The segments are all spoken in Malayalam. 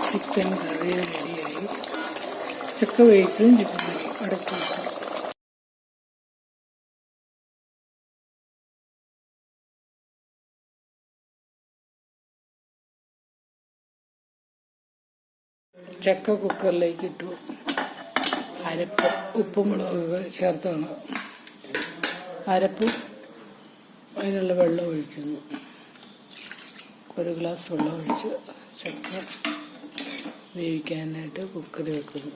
ചിക്കൻ കറി റെഡിയായി. ചക്ക വേവിച്ചതും ചിക്കൻ കറി അടുത്ത് വെച്ചു. ചക്ക കുക്കറിലേക്ക് ഇട്ടു. അരപ്പ് ഉപ്പും മുളകൊക്കെ ചേർത്താണ്. അരപ്പ് അതിനുള്ള വെള്ളം ഒഴിക്കുന്നു. 1 ഗ്ലാസ് വെള്ളം ഒഴിച്ച് ചക്ക വേവിക്കാനായിട്ട് കുക്കറി വെക്കുന്നു.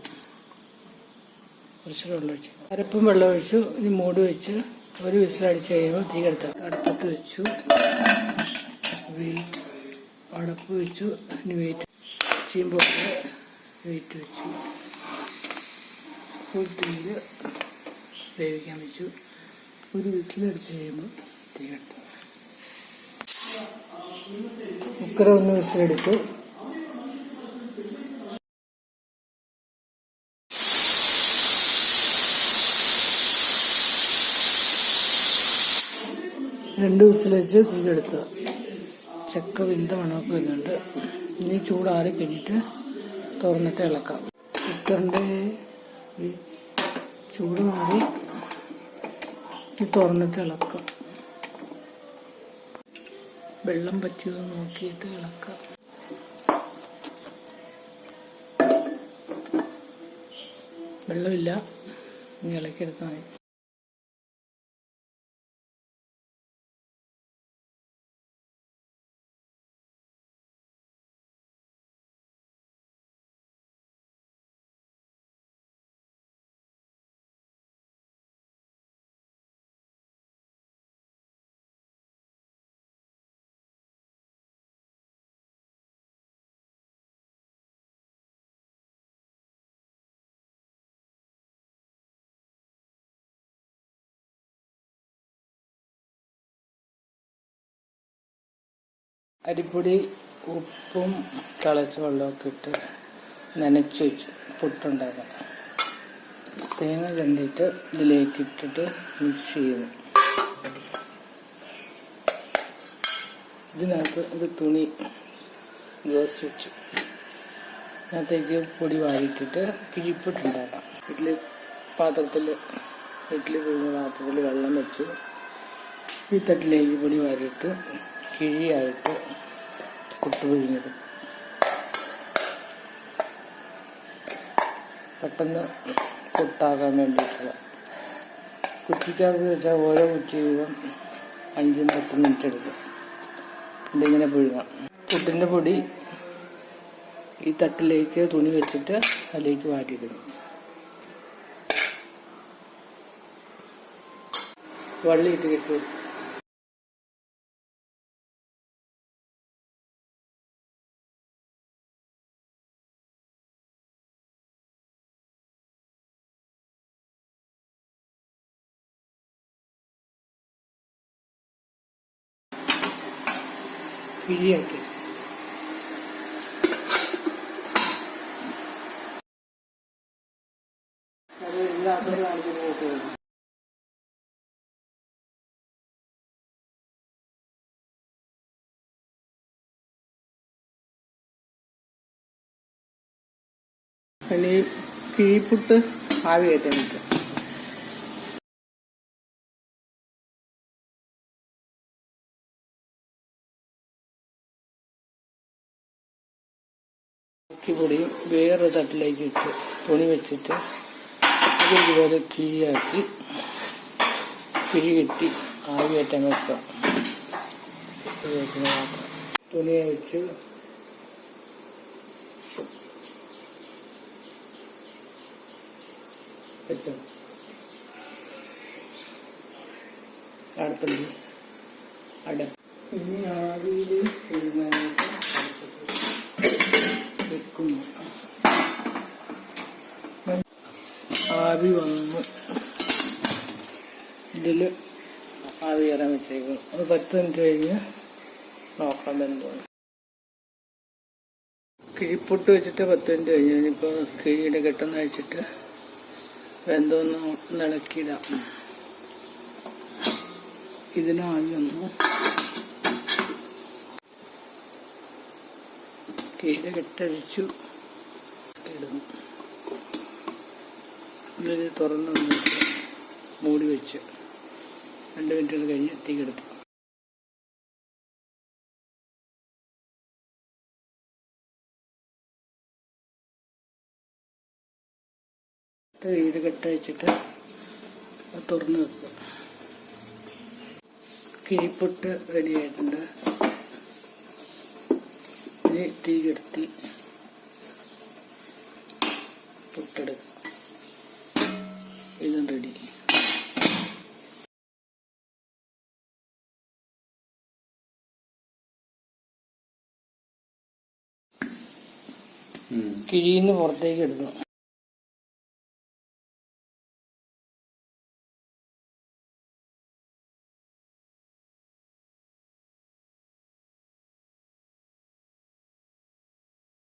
കുറച്ച് വെള്ളം ഒഴിച്ചു അരപ്പും വെള്ളം ഒഴിച്ചു. ഇനി മൂടി വെച്ച് 1 വിസിലടിച്ച് കഴിയുമ്പോൾ തീ എടുത്ത് അടുപ്പത്ത് വെച്ചു. അടപ്പ് വെച്ചു. ഇനി വെയിറ്റ് ചെയ്യുമ്പോൾ വെയിറ്റ് വെച്ചു. ഫുൾ തീയിൽ വേവിക്കാൻ വെച്ചു. 1 വിസിലടിച്ച് കഴിയുമ്പോൾ തീ എടുത്തു. കുക്കർ 1 വിസിലടിച്ചു. രണ്ട് വിസിലടിച്ച് തീയെടുത്ത് ചക്ക വെന്ത മണമൊക്കെ വരുന്നുണ്ട്. ഇനി ചൂടാറി കഴിഞ്ഞിട്ട് തുറന്നിട്ട് ഇളക്കാം. കുക്കറിൻ്റെ ചൂട് മാറി തുറന്നിട്ട് ഇളക്കാം. വെള്ളം പറ്റിയോ നോക്കിയിട്ട് ഇളക്കാം. വെള്ളമില്ല. ഇനി ഇളക്കിയെടുത്താൽ മതി. അരിപ്പൊടി ഉപ്പും തിളച്ച വെള്ളമൊക്കെ ഇട്ട് നനച്ച് വെച്ചു പുട്ടുണ്ടാക്കണം. തേങ്ങ കണ്ടിട്ട് ഇതിലേക്ക് ഇട്ടിട്ട് മിക്സ് ചെയ്യുന്നു. ഇതിനകത്ത് ഒരു തുണി ഗ്ലാസ് വെച്ചു. അതിനകത്തേക്ക് പൊടി വാരിയിട്ടിട്ട് കിഴിപ്പിട്ടുണ്ടാക്കാം. ഇഡ്ഡലി പുഴുങ്ങുന്ന പാത്രത്തിൽ വെള്ളം വെച്ചു. ഈ തട്ടിലേക്ക് പൊടി വാരിയിട്ട് കിഴിയായിട്ട് പുട്ട് പിഴിഞ്ഞിടും. പെട്ടെന്ന് പുട്ടാക്കാൻ വേണ്ടിയിട്ട് കുറ്റിക്കകത്ത് വെച്ചാൽ ഓരോ കുറ്റി വീതം 5-10 മിനിറ്റ് എടുക്കും. ഇതിങ്ങനെ പിഴുങ്ങാം. പുട്ടിൻ്റെ പൊടി ഈ തട്ടിലേക്ക് തുണി വെച്ചിട്ട് അതിലേക്ക് വാരിയിടുന്നു. വള്ളിയിട്ട് കിട്ടും. പിഴിയാക്കി ഇനി കിഴിപ്പുട്ട് ആവി കയറ്റാൻ പറ്റും. പൊടിയും വേറൊരു തട്ടിലേക്ക് ഇട്ട് തുണി വെച്ചിട്ട് ഇതുപോലെ കിഴിയാക്കി കിഴി കെട്ടി ആവി കയറ്റാൻ വെക്കാം. തുണിയെ വെച്ച് വെച്ചോ. അടുപ്പുണ്ട് അട. ഇനി ആവിയിൽ പിഴുങ്ങാനായിട്ട് വെക്കുന്നു. ആവി വന്നു. ഇതിൽ ആവി കയറാൻ വെച്ചേക്കും. അത് 10 മിനിറ്റ് കഴിഞ്ഞ് നോക്കാം വെന്തോ. കിഴിപ്പൊട്ട് വെച്ചിട്ട് 10 മിനിറ്റ് കഴിഞ്ഞ് ഇനിയിപ്പോൾ കിഴിയുടെ കെട്ടെന്ന് വെച്ചിട്ട് വെന്തോന്ന് ഇളക്കിയിടാം. ഇതിനാവി വന്നു. കിഴിയുടെ കെട്ടഴിച്ചു ഇടുന്നു. ഇത് തുറന്ന് വന്നിട്ട് മൂടി വെച്ച് 2 മിനിറ്റുകൾ കഴിഞ്ഞ് തീ കെടുത്തു. കിഴിയുടെ കെട്ടഴിച്ചിട്ട് തുറന്ന് വെക്കുക. കിഴിപ്പൊട്ട് റെഡി ആയിട്ടുണ്ട്. ഇനി തീ കെടുത്തി പുട്ടെടുക്കുക. ഇതും റെഡി. കിഴിന്ന് പുറത്തേക്ക് എടുക്കണം.